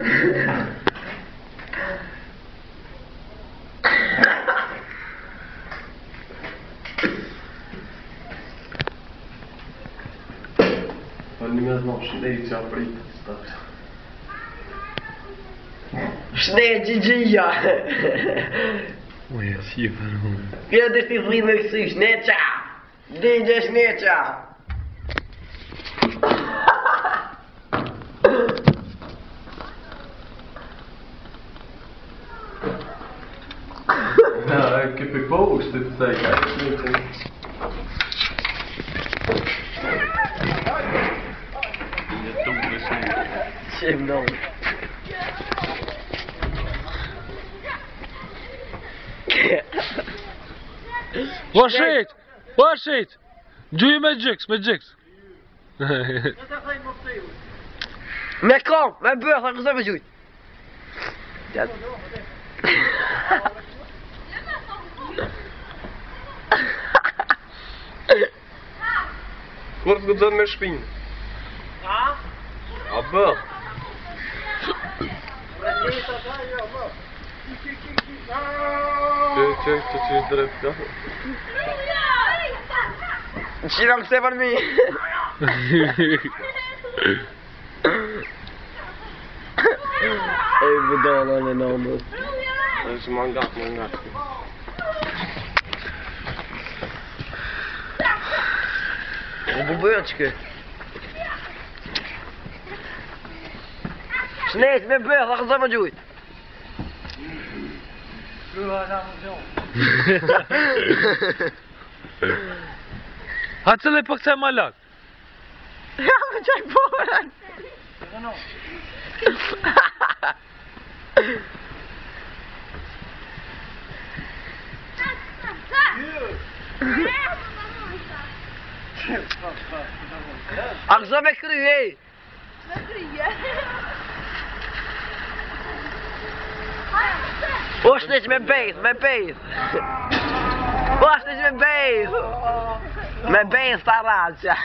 Një me zmo shneqja pritë stafë. Shneqi gjia. Uja, si e përru. Kjo të shti fri me kësi shneqa. Digje shneqa. Ja, ik heb ik boos dit te zeggen. Shim non. Washit! Washit! Gjuj me gjyks, me gjyks. Me kom, me bërë, sa kësë me gjujt. Kur të gëzën me shpinë? A bë? Që drejt ka? Qira më se për mi. E budala në nëndës. Është mangat. U bubëjën që kë. Shneq me bërë, sa kësa më gjujt. Ha cële për këse ma lak? Ja më qaj borën. A kësa me kry, ej. Me krye. O shneq me bejth, me bejth. O shneq me bejth. Me bejth sa raqa.